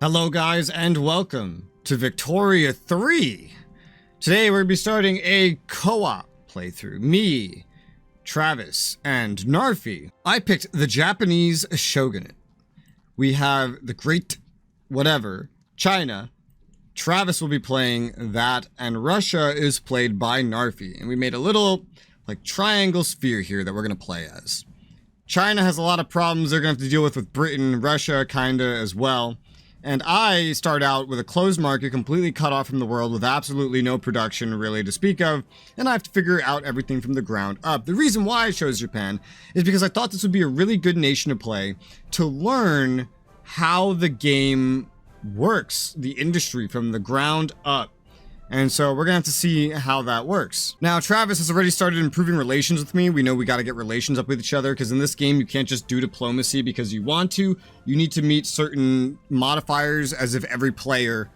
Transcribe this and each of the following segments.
Hello guys and welcome to Victoria 3. Today we're going to be starting a co-op playthrough. Me, Travis, and Narfi. I picked the Japanese shogunate. We have the great whatever, China. Travis will be playing that, and Russia is played by Narfi. And we made a little like triangle sphere here that we're going to play as. China has a lot of problems they're going to have to deal with Britain, Russia kinda as well. And I start out with a closed market, completely cut off from the world, with absolutely no production really to speak of, and I have to figure out everything from the ground up. The reason why I chose Japan is because I thought this would be a really good nation to play to learn how the game works, the industry from the ground up. And so we're gonna have to see how that works. Now, Travis has already started improving relations with me. We know we gotta get relations up with each other, because in this game, you can't just do diplomacy because you want to. You need to meet certain modifiers as if every player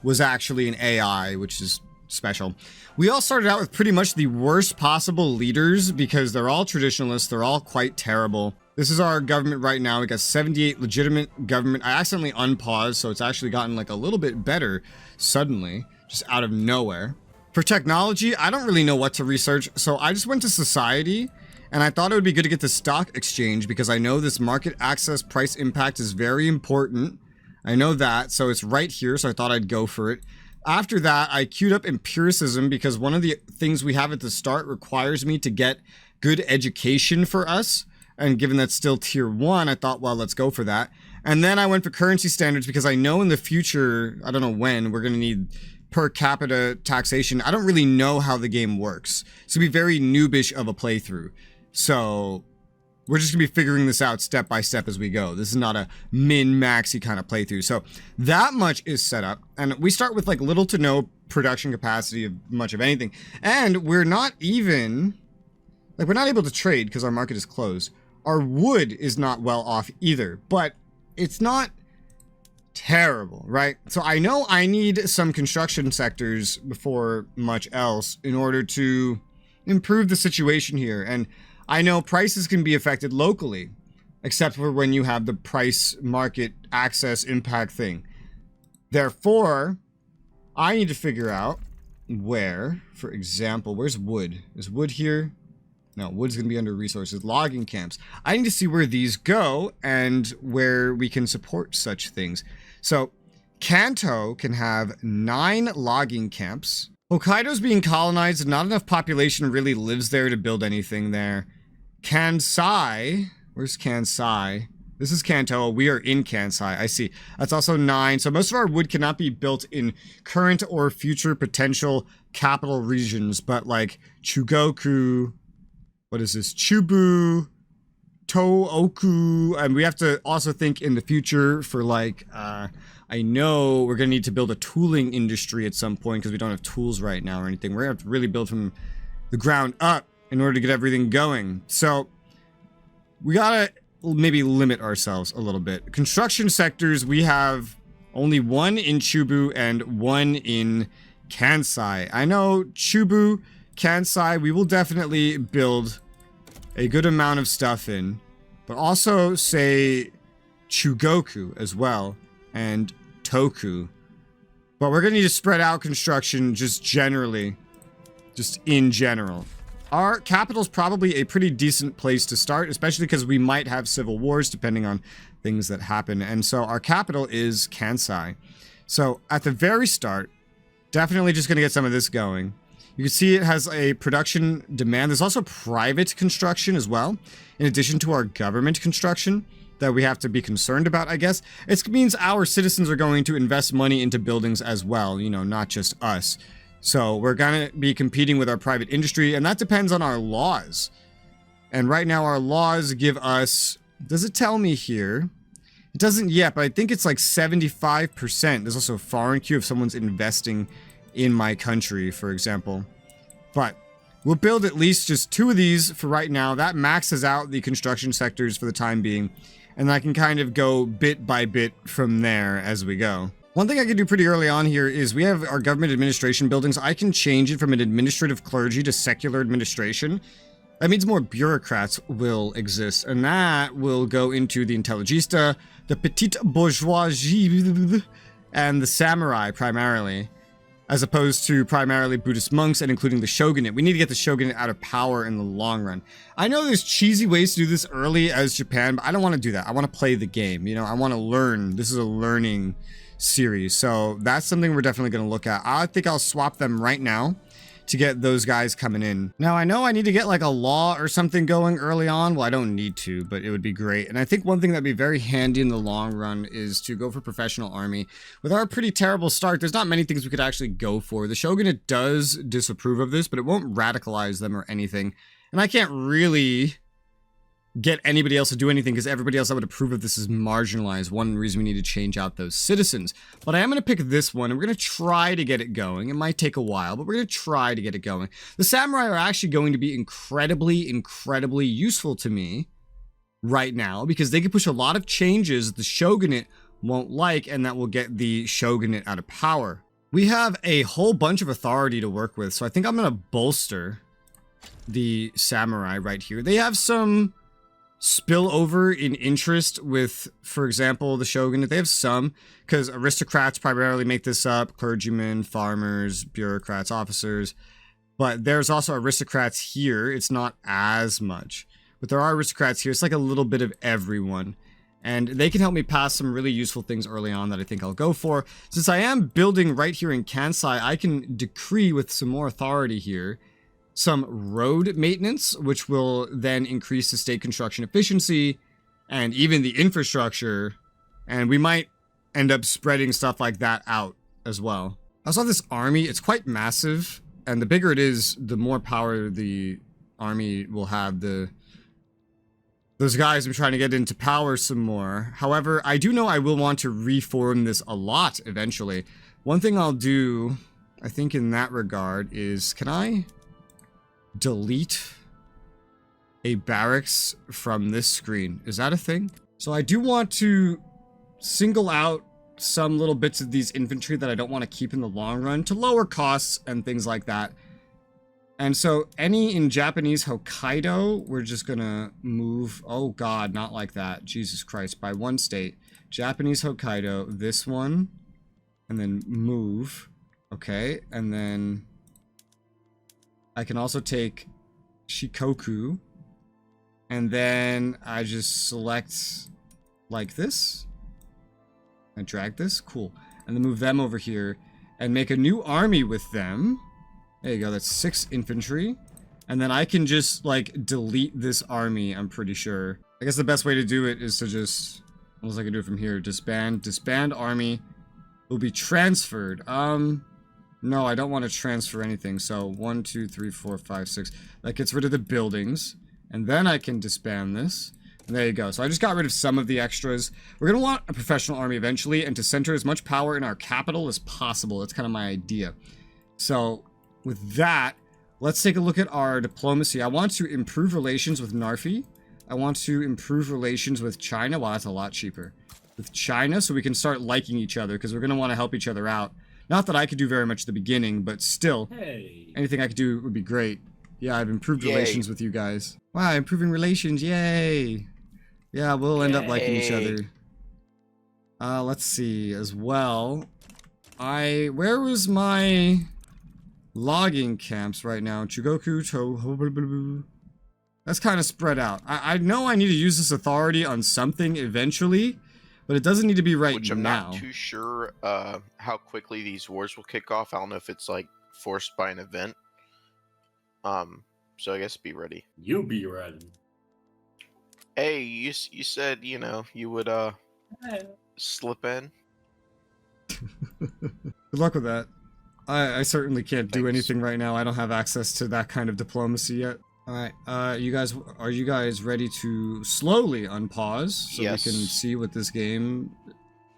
was actually an AI, which is special. We all started out with pretty much the worst possible leaders because they're all traditionalists. They're all quite terrible. This is our government right now. We got 78 legitimate government. I accidentally unpaused, so it's actually gotten like a little bit better suddenly. Just out of nowhere. For technology, I don't really know what to research, so I just went to society, and I thought it would be good to get the stock exchange because I know this market access price impact is very important. I know that, so it's right here, so I thought I'd go for it. After that, I queued up empiricism because one of the things we have at the start requires me to get good education for us, and given that's still tier 1, I thought, well, let's go for that. And then I went for currency standards because I know in the future, I don't know when, we're going to need per capita taxation. I don't really know how the game works. It's gonna be very noobish of a playthrough. So we're just gonna be figuring this out step by step as we go. This is not a min-maxy kind of playthrough. So that much is set up. And we start with like little to no production capacity of much of anything. And we're not even, like we're not able to trade because our market is closed. Our wood is not well off either, but it's not terrible, right? So I know I need some construction sectors before much else in order to improve the situation here. And I know prices can be affected locally, except for when you have the price market access impact thing. Therefore, I need to figure out where, for example, where's wood? Is wood here? No, wood's going to be under resources. Logging camps. I need to see where these go and where we can support such things. So, Kanto can have 9 logging camps. Hokkaido's being colonized and not enough population really lives there to build anything there. Kansai. Where's Kansai? This is Kanto. We are in Kansai. I see. That's also 9. So most of our wood cannot be built in current or future potential capital regions. But like Chugoku... What is this? Chubu, Tooku, and we have to also think in the future for like, I know we're gonna need to build a tooling industry at some point because we don't have tools right now or anything. We're gonna have to really build from the ground up in order to get everything going. So we gotta maybe limit ourselves a little bit. Construction sectors, we have only 1 in Chubu and 1 in Kansai. I know Chubu, Kansai, we will definitely build a good amount of stuff in, but also say Chugoku as well and Toku. But we're gonna need to spread out construction just generally, just in general. Our capital's probably a pretty decent place to start, especially because we might have civil wars depending on things that happen. And so our capital is Kansai. So at the very start, definitely just gonna get some of this going. You can see it has a production demand. There's also private construction as well, in addition to our government construction that we have to be concerned about, I guess. It means our citizens are going to invest money into buildings as well, you know, not just us. So we're going to be competing with our private industry, and that depends on our laws. And right now our laws give us, does it tell me here? It doesn't yet, but I think it's like 75%. There's also a foreign queue if someone's investing in my country, for example. But we'll build at least just 2 of these for right now. That maxes out the construction sectors for the time being, and I can kind of go bit by bit from there as we go. One thing I can do pretty early on here is we have our government administration buildings. I can change it from an administrative clergy to secular administration. That means more bureaucrats will exist, and that will go into the Intelligista, the petite bourgeoisie and the samurai primarily, as opposed to primarily Buddhist monks and including the shogunate. We need to get the shogunate out of power in the long run. I know there's cheesy ways to do this early as Japan, but I don't want to do that. I want to play the game. You know, I want to learn. This is a learning series. So that's something we're definitely going to look at. I think I'll swap them right now to get those guys coming in. Now, I know I need to get like a law or something going early on. Well, I don't need to, but it would be great. And I think one thing that'd be very handy in the long run is to go for professional army. With our pretty terrible start, there's not many things we could actually go for. The shogunate does disapprove of this, but it won't radicalize them or anything. And I can't really get anybody else to do anything because everybody else that would approve of this is marginalized. One reason we need to change out those citizens. But I am going to pick this one, and we're going to try to get it going. It might take a while, but we're going to try to get it going. The samurai are actually going to be incredibly, incredibly useful to me right now because they can push a lot of changes that the shogunate won't like, and that will get the shogunate out of power. We have a whole bunch of authority to work with, so I think I'm going to bolster the samurai right here. They have some spill over in interest with, for example, the shogunate. They have some, because aristocrats primarily make this up, clergymen, farmers, bureaucrats, officers, but there's also aristocrats here. It's not as much, but there are aristocrats here. It's like a little bit of everyone, and they can help me pass some really useful things early on that I think I'll go for. Since I am building right here in Kansai, I can decree with some more authority here some road maintenance, which will then increase the state construction efficiency and even the infrastructure. And we might end up spreading stuff like that out as well. I saw this army. It's quite massive. And the bigger it is, the more power the army will have. Those guys I'm trying to get into power some more. However, I do know I will want to reform this a lot eventually. One thing I'll do, I think in that regard, is can I delete a barracks from this screen? Is that a thing? So I do want to single out some little bits of these infantry that I don't want to keep in the long run to lower costs and things like that. And so any in Japanese Hokkaido, we're just gonna move. Oh god, not like that. Jesus Christ, by one state. Japanese Hokkaido, this one, and then move. Okay, and then I can also take Shikoku, and then I just select like this, and drag this, cool, and then move them over here, and make a new army with them. There you go, that's 6 infantry, and then I can just, like, delete this army, I'm pretty sure. I guess the best way to do it is to just, unless I can do it from here, disband army, will be transferred. No, I don't want to transfer anything. So 1, 2, 3, 4, 5, 6. That gets rid of the buildings. And then I can disband this. And there you go. So I just got rid of some of the extras. We're going to want a professional army eventually and to center as much power in our capital as possible. That's kind of my idea. So with that, let's take a look at our diplomacy. I want to improve relations with Narfi. I want to improve relations with China. Wow, that's a lot cheaper. With China, so we can start liking each other because we're going to want to help each other out. Not that I could do very much at the beginning, but still, anything I could do would be great. Yeah, I've improved relations with you guys. Wow, improving relations, yay! Yeah, we'll end up liking each other. Let's see, as well. Where was my logging camps right now? Chugoku, Toho... That's kind of spread out. I know I need to use this authority on something eventually, but it doesn't need to be right now. Which I'm not too sure how quickly these wars will kick off. I don't know if it's like forced by an event. So I guess be ready. You be ready. Hey, you said, you know, you would slip in. Good luck with that. I certainly can't do anything right now. I don't have access to that kind of diplomacy yet. Alright, are you guys ready to slowly unpause so we can see what this game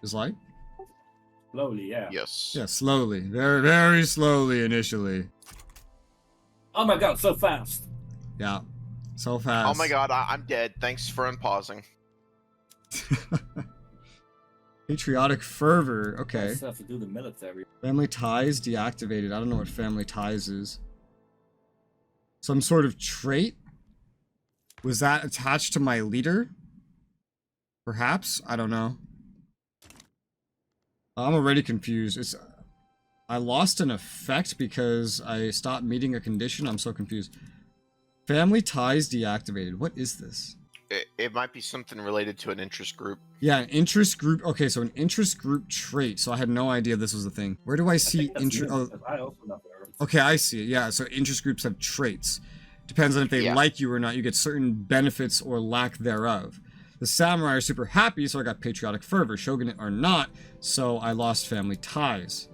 is like? Slowly, yeah. Yes. Yeah, slowly. Very, very slowly initially. Oh my god, so fast. Yeah, so fast. Oh my god, I'm dead. Thanks for unpausing. Patriotic fervor, okay. I still have to do the military. Family ties deactivated. I don't know what family ties is. Some sort of trait? Was that attached to my leader? Perhaps? I don't know. I'm already confused. I lost an effect because I stopped meeting a condition. I'm so confused. Family ties deactivated. What is this? It might be something related to an interest group. Yeah, an interest group. Okay, so an interest group trait. So I had no idea this was a thing. Where do I see interest? Oh, I also never heard. okay, I see it. Yeah, so interest groups have traits. Depends on if they like you or not. You get certain benefits or lack thereof. The samurai are super happy, so I got patriotic fervor. Shogunate are not, so I lost family ties.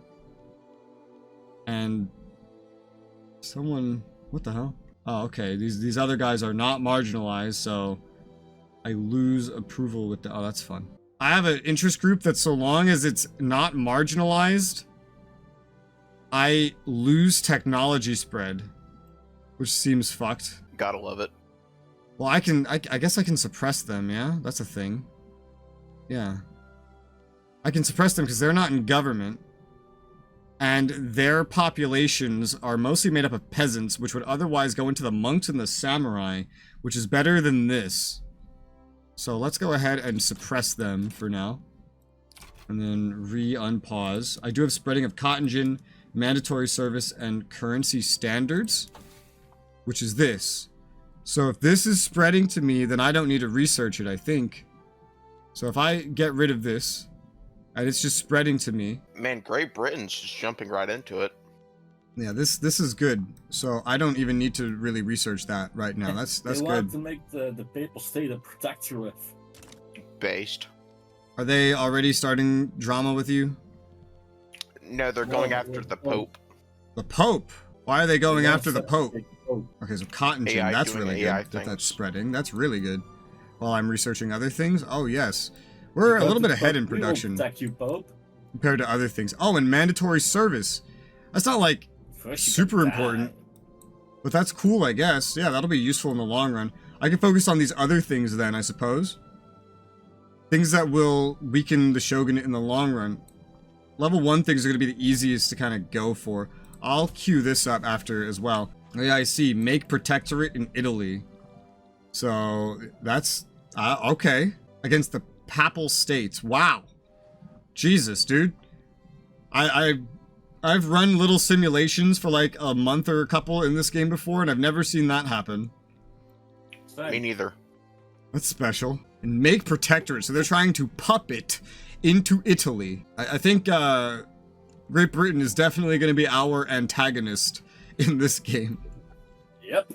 And someone, what the hell? Oh, okay. These other guys are not marginalized, so I lose approval with the. Oh, that's fun. I have an interest group that so long as it's not marginalized, I lose technology spread, which seems fucked. Gotta love it. Well, I guess I can suppress them, yeah? That's a thing. Yeah. I can suppress them because they're not in government. And their populations are mostly made up of peasants, which would otherwise go into the monks and the samurai, which is better than this. So let's go ahead and suppress them for now. And then unpause. I do have spreading of cotton gin, mandatory service, and currency standards, which is this. So if this is spreading to me, then I don't need to research it, I think. So if I get rid of this, and it's just spreading to me. Man, Great Britain's just jumping right into it. Yeah, this is good. So I don't even need to really research that right now. That's they good. want to make the papal state a protectorate. Based. Are they already starting drama with you? No, they're going after the Pope. The Pope? Why are they going after the Pope? Oh, Okay, so cotton gin, AI that's doing really AI good that that's things. spreading. That's really good. While I'm researching other things? Oh, yes. We're a little bit ahead in production protect you, Pope. compared to other things. Oh, and mandatory service. That's not like First you super can important, die. but that's cool, I guess. Yeah, that'll be useful in the long run. I can focus on these other things then, I suppose. Things that will weaken the shogunate in the long run. Level 1 things are going to be the easiest to kind of go for. I'll queue this up after as well. Oh, yeah, I see. Make protectorate in Italy. So, that's... okay. Against the Papal States. Wow. Jesus, dude. I've run little simulations for like a month or a couple in this game before, and I've never seen that happen. Me neither. That's special. And make protectorate. So they're trying to puppet into Italy. I think Great Britain is definitely going to be our antagonist in this game. Yep.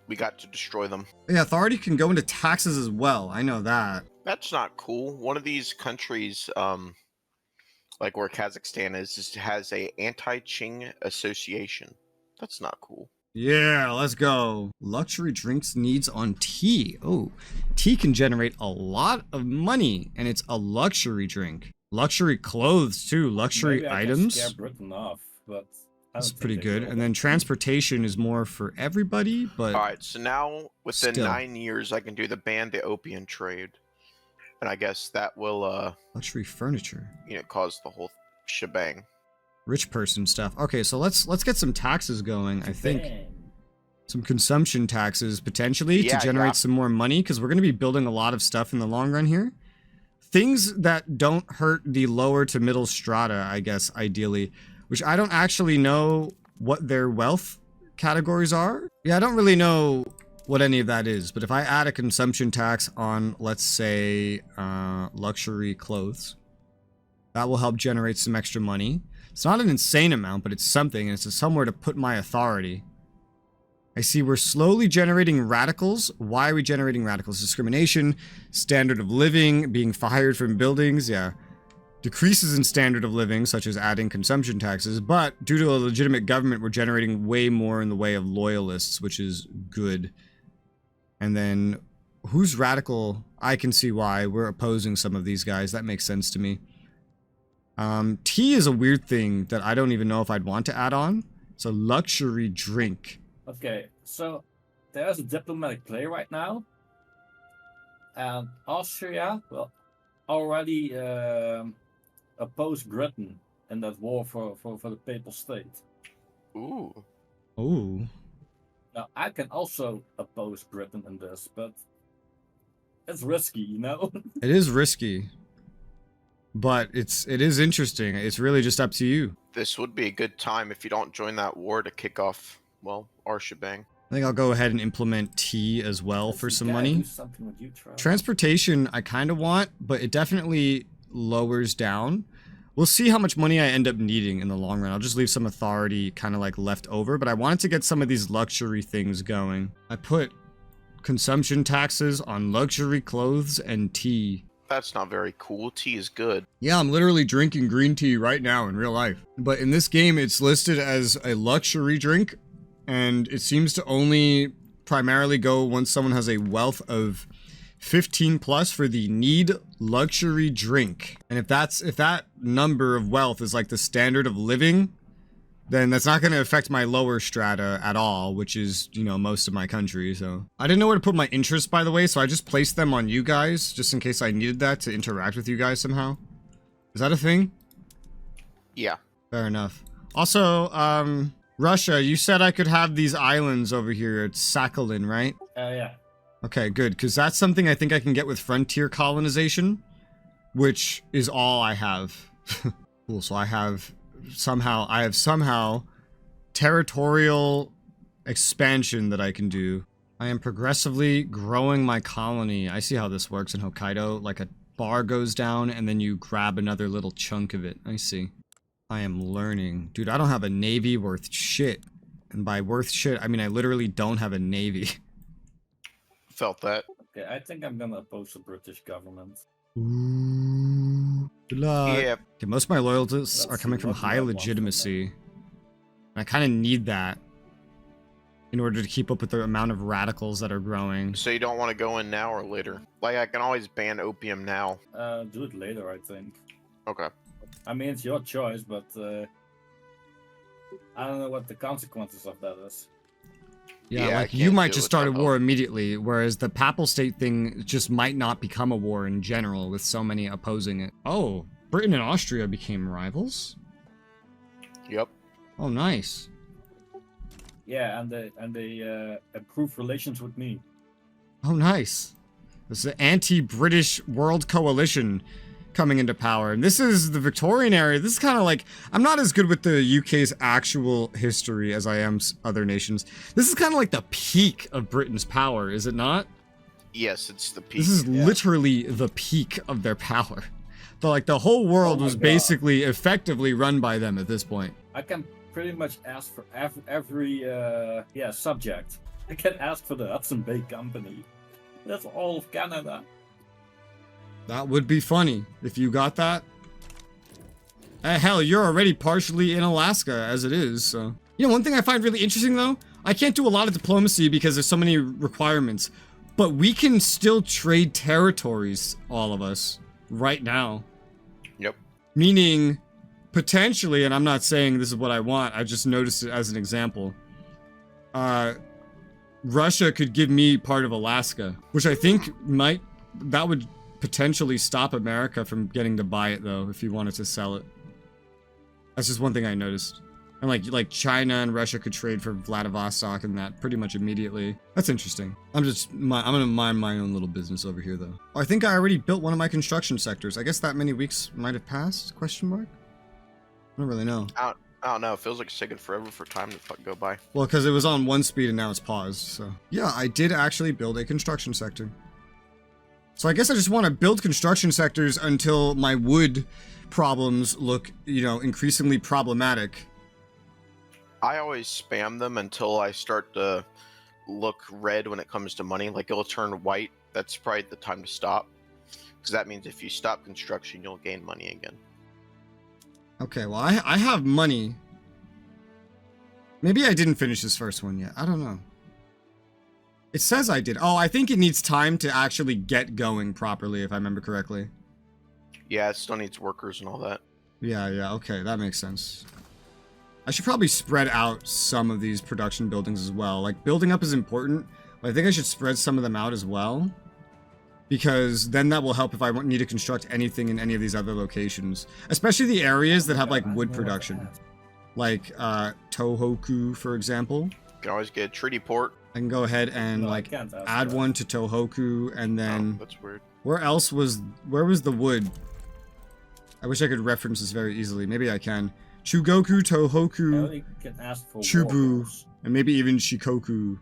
We got to destroy them. Yeah, authority can go into taxes as well. I know that. That's not cool. One of these countries, like where Kazakhstan is has a anti-Qing association. That's not cool. Yeah, let's go. Luxury drinks needs on tea. Oh, tea can generate a lot of money, and it's a luxury drink. Luxury clothes, too. Luxury Maybe I items. can scare Britain off, but That's pretty good. And then transportation is more for everybody, but... Alright, so now, within still. 9 years, I can do the ban the opium trade. And I guess that will, Luxury furniture. cause the whole shebang. Rich person stuff. Okay, so let's get some taxes going, I think. Some consumption taxes, potentially, to generate some more money, because we're going to be building a lot of stuff in the long run here. Things that don't hurt the lower to middle strata, I guess, ideally. Which I don't actually know what their wealth categories are. Yeah, I don't really know what any of that is. But if I add a consumption tax on, let's say, luxury clothes, that will help generate some extra money. It's not an insane amount, but it's something, and it's somewhere to put my authority. I see we're slowly generating radicals. Why are we generating radicals? Discrimination, standard of living, being fired from buildings, yeah. Decreases in standard of living, such as adding consumption taxes, but due to a legitimate government, we're generating way more in the way of loyalists, which is good. And then, who's radical? I can see why. We're opposing some of these guys. That makes sense to me. Tea is a weird thing that I don't even know if I'd want to add on. It's a luxury drink. Okay, so there's a diplomatic play right now. And Austria, well, already opposed Britain in that war for the Papal State. Ooh. Ooh. Now, I can also oppose Britain in this, but it's risky, you know. It is risky, but it is interesting. It's really just up to you. This would be a good time if you don't join that war to kick off, well, our shebang. I think I'll go ahead and implement tea as well for some money. Do something with you, Travis. Transportation I kind of want, but it definitely lowers down. We'll see how much money I end up needing in the long run. I'll just leave some authority kind of like left over, but I wanted to get some of these luxury things going. I put consumption taxes on luxury clothes and tea. That's not very cool. Tea is good. Yeah, I'm literally drinking green tea right now in real life. But in this game, it's listed as a luxury drink, and it seems to only primarily go once someone has a wealth of 15 plus for the need luxury drink. And if that number of wealth is like the standard of living, then that's not going to affect my lower strata at all, which is, you know, most of my country. So I didn't know where to put my interests, by the way, so I just placed them on you guys just in case I needed that to interact with you guys somehow. Is that a thing? Yeah. Fair enough. Also, Russia, you said I could have these islands over here at Sakhalin, right? Yeah. Okay, good, because that's something I think I can get with frontier colonization, which is all I have. Cool, so I have somehow territorial expansion that I can do. I am progressively growing my colony. I see how this works in Hokkaido. Like a bar goes down and then you grab another little chunk of it. I see. I am learning. Dude, I don't have a navy worth shit. And by worth shit, I mean I literally don't have a navy. Felt that. Okay, I think I'm gonna oppose the British government. Ooh, good luck. Yeah. Okay, most of my loyalties Let's are coming see from what high we want from legitimacy. I kind of need that in order to keep up with the amount of radicals that are growing. So you don't want to go in now or later? Like, I can always ban opium now. Do it later, I think. Okay. I mean, it's your choice, but I don't know what the consequences of that is. Yeah, Yeah, I like you can't might deal just with start a that, war though. immediately, whereas the papal state thing just might not become a war in general with so many opposing it. Oh, Britain and Austria became rivals? Yep. Oh, nice. Yeah, and they improve relations with me. Oh, nice. This is the anti-British world coalition coming into power. And this is the Victorian era. This is kind of like, I'm not as good with the UK's actual history as I am other nations. This is kind of like the peak of Britain's power, is it not? Yes, it's the peak. This is Yeah. literally the peak of their power. The whole world Oh my was God. basically effectively run by them at this point. I can pretty much ask for every subject. I can ask for the Hudson Bay Company. That's all of Canada. That would be funny if you got that. Hell, you're already partially in Alaska as it is, so. You know, one thing I find really interesting though, I can't do a lot of diplomacy because there's so many requirements, but we can still trade territories, all of us, right now. Yep. Meaning, potentially, and I'm not saying this is what I want, I just noticed it as an example. Russia could give me part of Alaska, which I think that would potentially stop America from getting to buy it though, if you wanted to sell it. That's just one thing I noticed. And like China and Russia could trade for Vladivostok and that pretty much immediately. That's interesting. I'm gonna mind my own little business over here though. Oh, I think I already built one of my construction sectors. I guess that many weeks might have passed, question mark? I don't really know. I don't know. It feels like it's taking forever for time to go by. Well, because it was on 1 speed and now it's paused, so. Yeah, I did actually build a construction sector. So I guess I just want to build construction sectors until my wood problems look, you know, increasingly problematic. I always spam them until I start to look red when it comes to money. Like, it'll turn white. That's probably the time to stop. Because that means if you stop construction, you'll gain money again. Okay, well, I have money. Maybe I didn't finish this first one yet. I don't know. It says I did. Oh, I think it needs time to actually get going properly, if I remember correctly. Yeah, it still needs workers and all that. Yeah, okay, that makes sense. I should probably spread out some of these production buildings as well. Like, building up is important, but I think I should spread some of them out as well. Because then that will help if I need to construct anything in any of these other locations. Especially the areas that have, like, wood production. Like, Tohoku, for example. Can always get a treaty port. I can go ahead and No, I like can't ask add that. one to Tohoku, and then Oh, that's weird. where was the wood? I wish I could reference this very easily. Maybe I can. Chugoku, I Tohoku, only can ask for Chubu, warhorse. and maybe even Shikoku.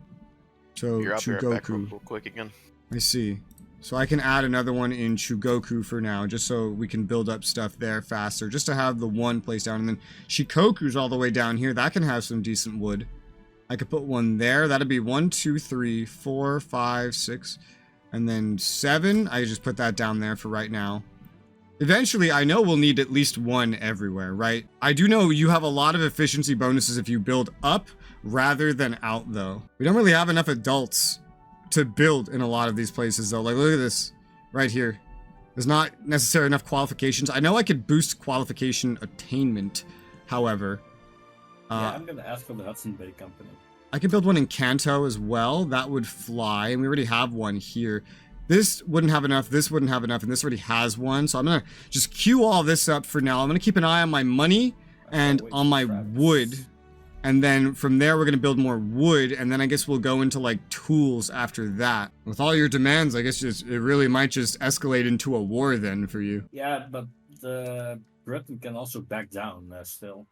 So You're out there back Chugoku. real quick again. I see. So I can add another one in Chugoku for now, just so we can build up stuff there faster, just to have the one place down. And then Shikoku's all the way down here. That can have some decent wood. I could put one there. That'd be 1, 2, 3, 4, 5, 6, and then 7. I just put that down there for right now. Eventually, I know we'll need at least one everywhere, right? I do know you have a lot of efficiency bonuses if you build up rather than out, though. We don't really have enough adults to build in a lot of these places, though. Like, look at this right here. There's not necessarily enough qualifications. I know I could boost qualification attainment, however. Yeah, I'm gonna ask for the Hudson Bay Company. I could build one in Kanto as well. That would fly, and we already have one here. This wouldn't have enough, this wouldn't have enough, and this already has one. So I'm gonna just queue all this up for now. I'm gonna keep an eye on my money and wait on for my Travis. wood. And then from there, we're gonna build more wood, and then I guess we'll go into like tools after that. With all your demands, I guess it really might just escalate into a war then for you. Yeah, but Britain can also back down still.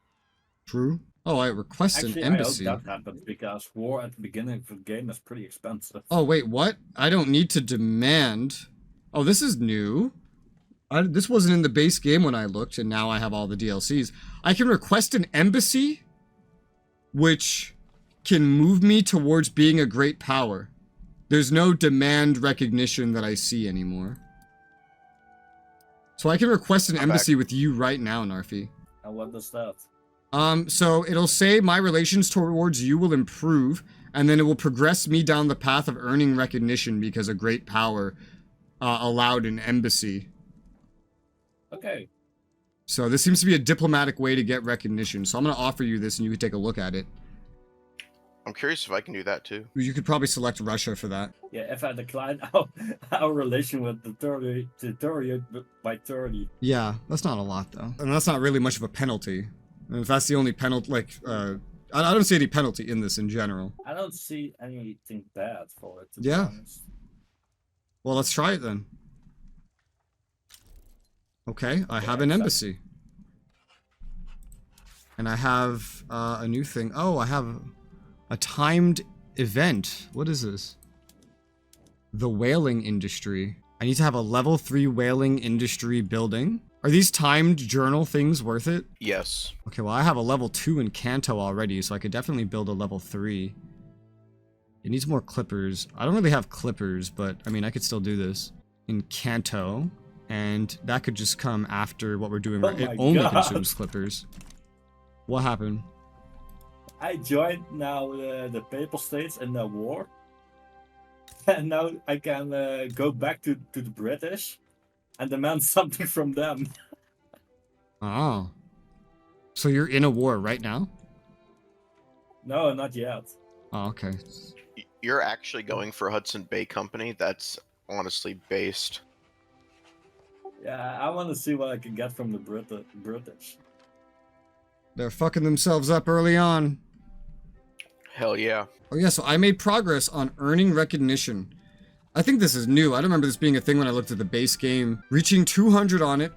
True. Oh, I request Actually, an embassy. I hope that happens because war at the beginning of the game is pretty expensive. Oh, wait, what? I don't need to demand. Oh, this is new. This wasn't in the base game when I looked, and now I have all the DLCs. I can request an embassy, which can move me towards being a great power. There's no demand recognition that I see anymore. So I can request an embassy with you right now, Narfi. And what does that? So it'll say my relations towards you will improve, and then it will progress me down the path of earning recognition because a great power allowed an embassy. Okay. So this seems to be a diplomatic way to get recognition. So I'm going to offer you this, and you can take a look at it. I'm curious if I can do that too. You could probably select Russia for that. Yeah, if I decline our relation with the territory by 30. Yeah, that's not a lot, though. And that's not really much of a penalty. And if that's the only penalty, like, I don't see any penalty in this in general. I don't see anything bad for it, to Yeah. be honest. Well, let's try it then. Okay, I have an embassy. And I have a new thing. Oh, I have a timed event. What is this? The whaling industry. I need to have a level 3 whaling industry building. Are these timed journal things worth it? Yes. Okay, well, I have a level 2 in Kanto already, so I could definitely build a level 3. It needs more clippers. I don't really have clippers, but, I mean, I could still do this. In Kanto, and that could just come after what we're doing right. Oh It my only God. consumes clippers. What happened? I joined now the Papal States in the war. And now I can go back to the British and demand something from them. Oh. So you're in a war right now? No, not yet. Oh, okay. You're actually going for Hudson Bay Company? That's honestly based. Yeah, I want to see what I can get from the British. They're fucking themselves up early on. Hell yeah. Oh yeah, so I made progress on earning recognition. I think this is new. I don't remember this being a thing when I looked at the base game. Reaching 200 on it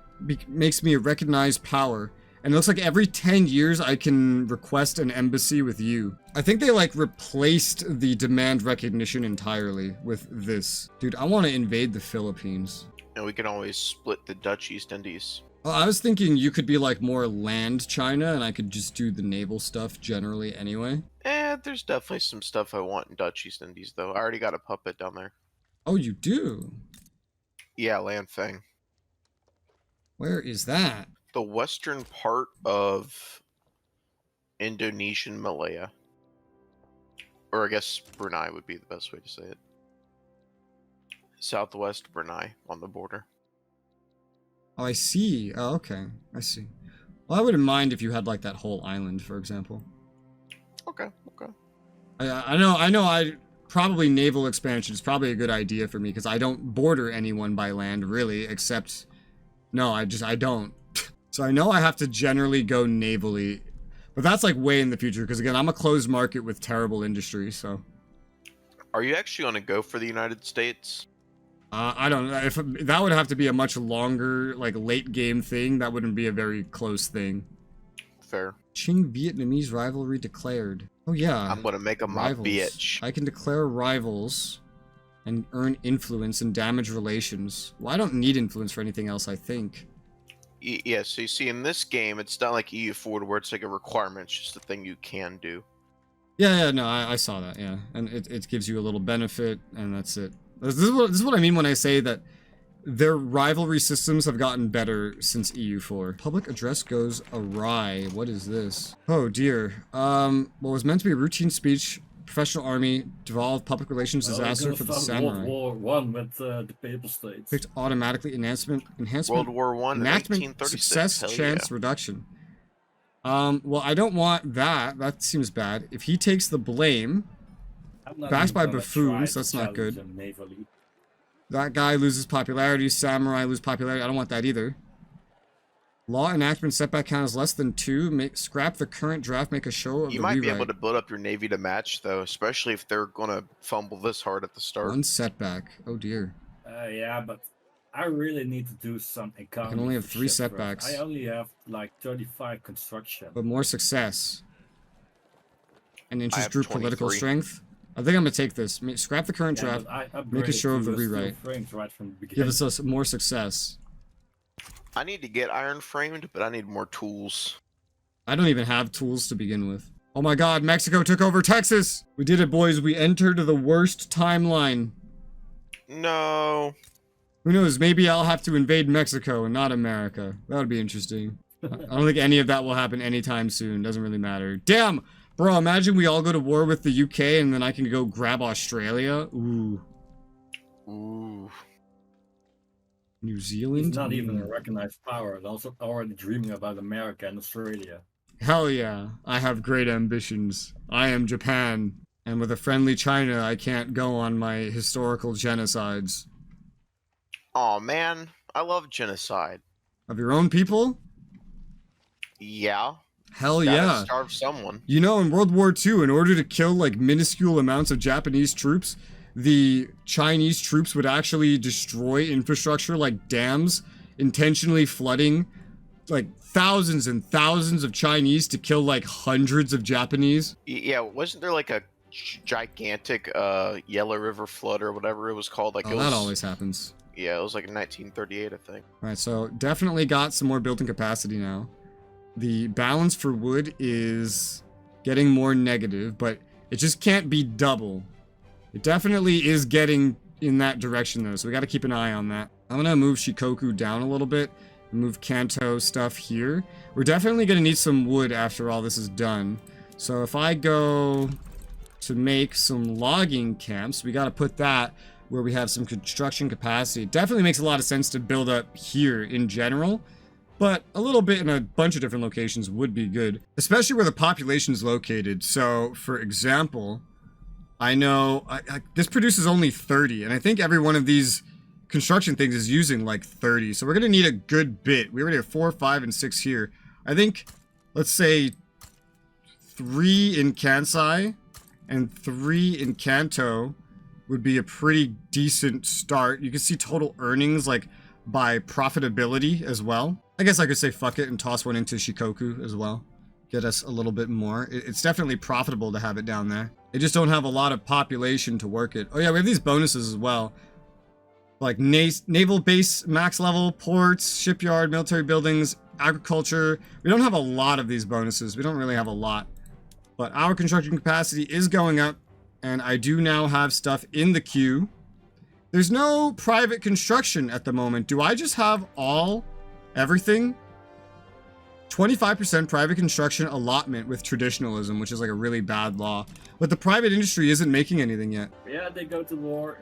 makes me a recognized power. And it looks like every 10 years I can request an embassy with you. I think they like replaced the demand recognition entirely with this. Dude, I want to invade the Philippines. And we can always split the Dutch East Indies. Well, I was thinking you could be like more land China and I could just do the naval stuff generally anyway. There's definitely some stuff I want in Dutch East Indies, though. I already got a puppet down there. Oh, you do? Yeah, Land Fang. Where is that? The western part of Indonesian Malaya. Or I guess Brunei would be the best way to say it. Southwest Brunei on the border. Oh, I see. Oh, okay. I see. Well, I wouldn't mind if you had like that whole island, for example. Okay. I know probably naval expansion is probably a good idea for me because I don't border anyone by land really, except no, I don't. So I know I have to generally go navally. But that's like way in the future, because again, I'm a closed market with terrible industry, so. Are you actually going to go for the United States? I don't know. If that would have to be a much longer, like, late game thing. That wouldn't be a very close thing. Fair. Qing Vietnamese rivalry declared. Oh yeah. I'm going to make them my bitch. I can declare rivals and earn influence and damage relations. Well, I don't need influence for anything else, I think. Yeah, so you see, in this game, it's not like EU4 where it's like a requirement. It's just a thing you can do. Yeah, no, I saw that, yeah. And it gives you a little benefit, and that's it. This is what I mean when I say that their rivalry systems have gotten better since EU4. Public address goes awry. What is this? Oh dear. What was meant to be a routine speech, professional army, devolved public relations disaster for the samurai. World War I with the Papal States. Picked automatically enhancement. World War I in enactment 1836. Success chance reduction. Well, I don't want that. That seems bad. If he takes the blame, backed by buffoons, that's not good. That guy loses popularity. Samurai lose popularity. I don't want that either. Law enactment setback count is less than 2. Scrap the current draft. Make a show of You the might be rewrite. able to build up your navy to match, though, especially if they're going to fumble this hard at the start. 1 setback. Oh dear. Yeah, but I really need to do some economy. I can only have 3 shit setbacks. first. I only have like 35 construction. But more success. And interest have group political 23. strength. I think I'm gonna take this. Scrap the current draft. Make a show of the rewrite. Right from the Give beginning. us more success. I need to get iron framed, but I need more tools. I don't even have tools to begin with. Oh my god, Mexico took over Texas! We did it, boys. We entered the worst timeline. No. Who knows? Maybe I'll have to invade Mexico and not America. That would be interesting. I don't think any of that will happen anytime soon. Doesn't really matter. Damn! Bro, imagine we all go to war with the UK and then I can go grab Australia. Ooh. Ooh. New Zealand? It's not even a recognized power. It's also already dreaming about America and Australia. Hell yeah. I have great ambitions. I am Japan. And with a friendly China, I can't go on my historical genocides. Aw, man. I love genocide. Of your own people? Yeah. Hell Gotta yeah. starve someone. You know, in World War II, in order to kill, like, minuscule amounts of Japanese troops, the Chinese troops would actually destroy infrastructure like dams, intentionally flooding, like, thousands and thousands of Chinese to kill, like, hundreds of Japanese. Yeah, wasn't there, like, a gigantic Yellow River flood or whatever it was called? Like, Oh, it was, that always happens. Yeah, it was like in 1938, I think. Alright, so definitely got some more built-in capacity now. The balance for wood is getting more negative, but it just can't be double. It definitely is getting in that direction, though, so we got to keep an eye on that. I'm going to move Shikoku down a little bit, and move Kanto stuff here. We're definitely going to need some wood after all this is done. So if I go to make some logging camps, we got to put that where we have some construction capacity. It definitely makes a lot of sense to build up here in general, but a little bit in a bunch of different locations would be good, especially where the population is located. So, for example, I know this produces only 30, and I think every one of these construction things is using like 30. So we're going to need a good bit. We already have 4, 5, and 6 here. I think, let's say 3 in Kansai and 3 in Kanto would be a pretty decent start. You can see total earnings like by profitability as well. I guess I could say fuck it and toss one into Shikoku as well. Get us a little bit more. It's definitely profitable to have it down there. They just don't have a lot of population to work it. Oh yeah, we have these bonuses as well. Like naval base max level, ports, shipyard, military buildings, agriculture. We don't have a lot of these bonuses. We don't really have a lot. But our construction capacity is going up. And I do now have stuff in the queue. There's no private construction at the moment. Do I just have everything? 25% private construction allotment with traditionalism, which is like a really bad law. But the private industry isn't making anything yet. Yeah, they go to war.